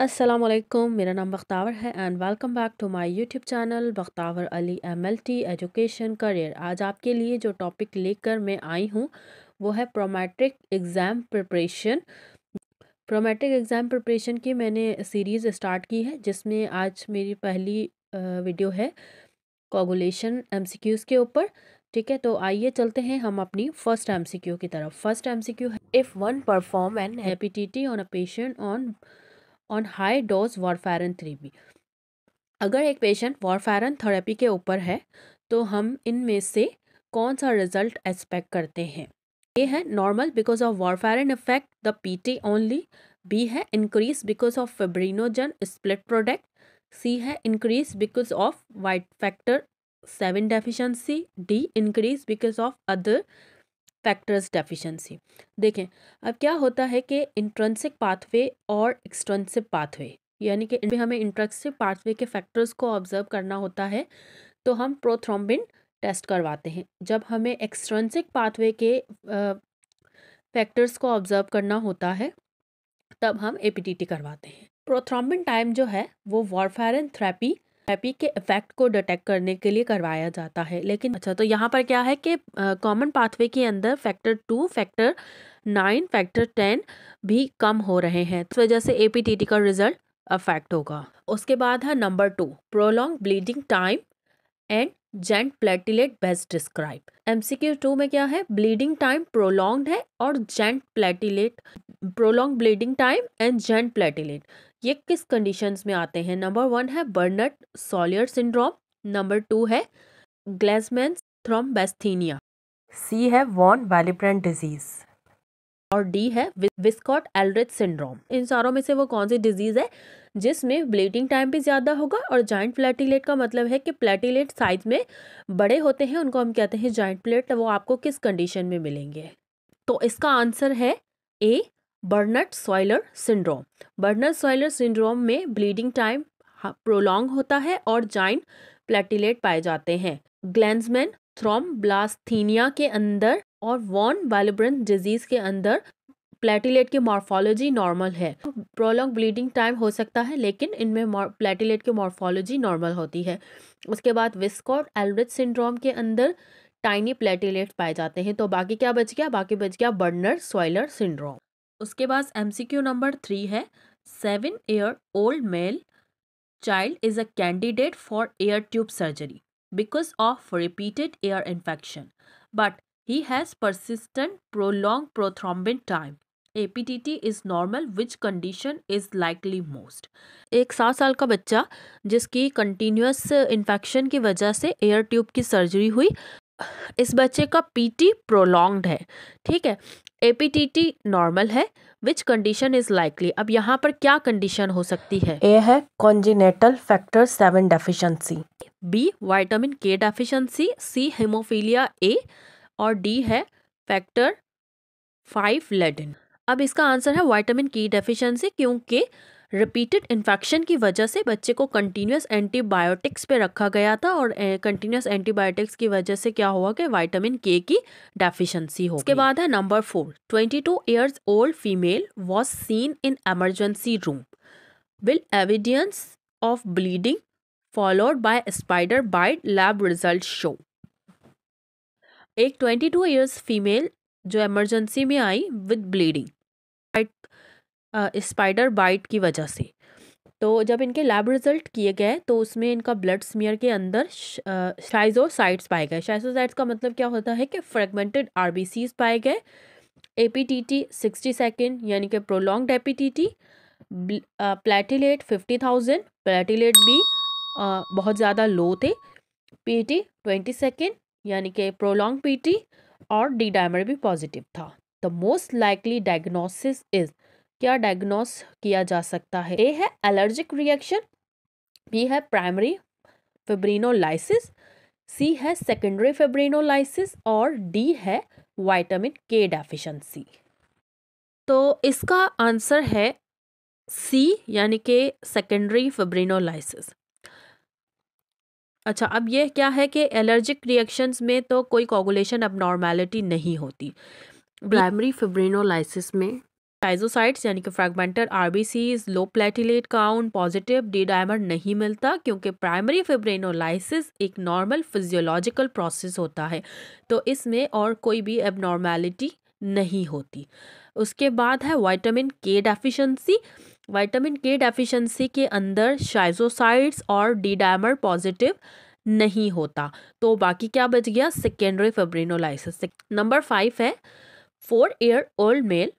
अस्सलामुअलैकुम, मेरा नाम बख्तावर है and welcome back to my YouTube channel Bakhtawar Ali MLT education career. आज आपके लिए जो टॉपिक लेकर मैं आई हूँ वो है Prometric exam preparation. Prometric exam preparation की मैंने सीरीज़ स्टार्ट की है, जिसमें आज मेरी पहली वीडियो है कोगुलेशन एमसीक्यूज़ के ऊपर। ठीक है, तो आइए चलते हैं हम अपनी फर्स्ट एमसीक्यू की तरफ। फर्स्ट एमसीक्यू है, if one perform an APTT on a patient on high dose warfarin 3B। अगर एक पेशेंट वारफेरिन थेरेपी के ऊपर है तो हम इनमें से कौन सा रिजल्ट एक्सपेक्ट करते हैं। ए है normal because of warfarin effect the PT only. B है increase because of fibrinogen split product. C है increase because of white factor 7 deficiency. D increase because of other factors deficiency. देखें, अब क्या होता है कि इंट्रिंसिक पाथवे और extrinsic pathway, यानी कि इनमें हमें इंट्रिंसिक पाथवे के फैक्टर्स को ऑब्जर्व करना होता है तो हम प्रोथ्रोम्बिन टेस्ट करवाते हैं। जब हमें एक्सट्रिंसिक पाथवे के फैक्टर्स को ऑब्जर्व करना होता है तब हम एपीटीटी करवाते हैं। प्रोथ्रोम्बिन टाइम जो है वो वारफेरिन थेरेपी के इफेक्ट को डिटेक्ट करने के लिए करवाया जाता है। लेकिन अच्छा, तो यहाँ पर क्या है कि कॉमन पाथवे के अंदर फैक्टर 2, फैक्टर 9, फैक्टर 10 भी कम हो रहे हैं, तो वजह से एपीटीटी का रिजल्ट अफेक्ट होगा। उसके बाद है number 2, prolong bleeding time and giant platelet best describe. MCQ 2 में क्या है, ब्लीडिंग टाइम प्रोलॉन्ग्ड है और giant platelet, prolong bleeding time and giant platelet, ये किस कंडीशंस में आते हैं। नंबर 1 है बर्नट सॉलियर सिंड्रोम। नंबर 2 है ग्लेसमैन थ्रोम्बोस्थेनिया। सी है वॉन वैलिब्रेंट डिजीज और डी है विस्कॉट एल्ड्रिच सिंड्रोम। इन सारों में से वो कौन सी डिजीज है जिसमें ब्लीडिंग टाइम भी ज़्यादा होगा और जॉइंट प्लेटिलेट का मतलब है कि प्लेटिलेट साइज में बड़े होते हैं, उनको हम कहते हैं जॉइंट प्लेट। वो आपको किस कंडीशन में मिलेंगे। तो इसका आंसर है ए, burnt soiler syndrome. Burnt soiler syndrome में ब्लीडिंग टाइम प्रोलॉन्ग होता है और जॉइंट प्लेटिलेट पाए जाते हैं। ग्लेंसमैन थ्रोम्बोस्थेनिया के अंदर और वॉन वैलिब्रेंट डिजीज के अंदर प्लेटिलेट की मॉर्फोलॉजी नॉर्मल है। प्रोलॉन्ग ब्लीडिंग टाइम हो सकता है लेकिन इनमें प्लेटिलेट की मॉर्फोलॉजी नॉर्मल होती है। उसके बाद विस्कॉट एल्ड्रिच सिंड्रोम के अंदर टाइनी प्लेटिलेट पाए जाते हैं। तो बाकी क्या बच गया, बाकी बच गया बर्नर सॉइलर सिंड्रोम। उसके बाद एमसीक्यू नंबर 3 है, 7-year old male child is a candidate for air tube surgery because of repeated ear infection, but he has persistent prolonged prothrombin time. APTT is normal. Which condition is likely most? एक 7 साल का बच्चा जिसकी continuous infection की वजह से air tube की surgery हुई, इस बच्चे का पीटी प्रोलॉन्ग्ड है। ठीक है, एपीटीटी नॉर्मल है। विच कंडीशन इज लाइकली, अब यहाँ पर क्या कंडीशन हो सकती है। ए है कॉन्जिनेटल फैक्टर 7 डेफिशिएंसी। बी विटामिन के डेफिशिएंसी। सी हेमोफीलिया ए और डी है फैक्टर 5 लेडिन। अब इसका आंसर है विटामिन की डेफिशिएंसी, क्योंकि रिपीटेड इन्फेक्शन की वजह से बच्चे को कंटिन्यूस एंटीबायोटिक्स पे रखा गया था और कंटिन्यूस एंटीबायोटिक्स की वजह से क्या हुआ कि विटामिन के की डेफिशिएंसी हो गई। उसके बाद है number 4, 22 years old female was seen in emergency room. Will evidence of bleeding followed by spider bite lab results show? एक 22 years फीमेल जो इमरजेंसी में आई विद ब्लीडिंग स्पाइडर बाइट की वजह से, तो जब इनके लैब रिजल्ट किए गए तो उसमें इनका ब्लड स्मीयर के अंदर शाइजोसाइट्स पाए गए। शाइजोसाइट्स का मतलब क्या होता है कि फ्रेगमेंटेड आरबीसीज पाए गए। एपीटीटी 60 सेकेंड यानी कि प्रोलॉन्ग्ड एपीटीटी। प्लेटिलेट 50,000, प्लेटिलेट भी बहुत ज़्यादा लो थे। पीटी 20 सेकेंड यानी कि प्रोलॉन्ग पीटी और डी डायमर भी पॉजिटिव था। The most likely diagnosis is, क्या डायग्नोस किया जा सकता है। ए है एलर्जिक रिएक्शन। बी है प्राइमरी फिब्रिनोलाइसिस। सी है सेकेंडरी फिब्रिनोलाइसिस और डी है विटामिन के डेफिशिएंसी। तो इसका आंसर है सी यानी कि सेकेंडरी फिब्रिनोलाइसिस। अच्छा, अब ये क्या है कि एलर्जिक रिएक्शंस में तो कोई कोगुलेशन अबनॉर्मैलिटी नहीं होती। प्राइमरी फिब्रिनोलाइसिस में लाइजोसाइट्स यानी कि fragmented RBCs, low platelet count, positive D dimer नहीं मिलता क्योंकि प्राइमरी फिब्रिनोलाइसिस एक नॉर्मल फिजियोलॉजिकल प्रोसेस होता है, तो इसमें और कोई भी एबनॉर्मेलिटी नहीं होती। उसके बाद है विटामिन के डेफिशिएंसी। विटामिन के डेफिशिएंसी के अंदर शाइजोसाइट्स और डी डायमर पॉजिटिव नहीं होता, तो बाकी क्या बच गया, सेकेंडरी फिब्रिनोलाइसिस। नंबर 5 है 4-year-old male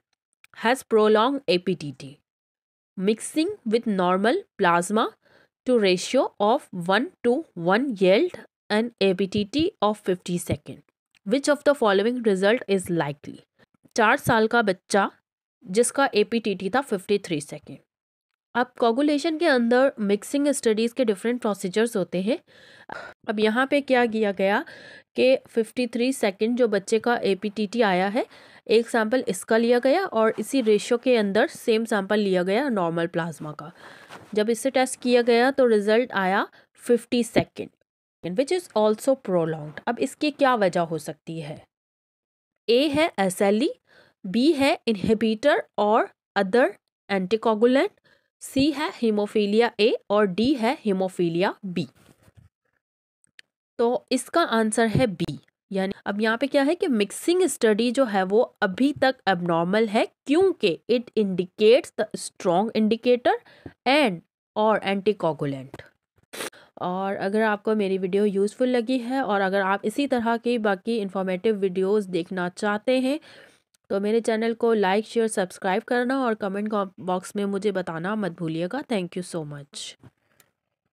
has prolonged APTT, mixing with normal plasma to ratio of 1:1 yield an APTT of 50 seconds. Which of the following result is likely? 4 साल का बच्चा जिसका APTT था 53 सेकेंड। अब कोगुलेशन के अंदर मिक्सिंग स्टडीज़ के डिफरेंट प्रोसीजर्स होते हैं। अब यहाँ पे क्या किया गया कि 53 सेकेंड जो बच्चे का APTT आया है, एक सैंपल इसका लिया गया और इसी रेशियो के अंदर सेम सैंपल लिया गया नॉर्मल प्लाज्मा का। जब इससे टेस्ट किया गया तो रिजल्ट आया 50 second which is also prolonged. अब इसकी क्या वजह हो सकती है? ए है SLE, बी है इनहिबिटर और अदर एंटीकोगुलेंट, सी है हीमोफीलिया ए और डी है हीमोफीलिया बी। तो इसका आंसर है बी। यानी अब यहाँ पे क्या है कि मिक्सिंग स्टडी जो है वो अभी तक एबनॉर्मल है क्योंकि it indicates the strong indicator and और एंटीकोगुलेंट। और अगर आपको मेरी वीडियो यूज़फुल लगी है और अगर आप इसी तरह की बाकी इंफॉर्मेटिव वीडियोस देखना चाहते हैं तो मेरे चैनल को लाइक शेयर सब्सक्राइब करना और कमेंट बॉक्स में मुझे बताना मत भूलिएगा। Thank you so much.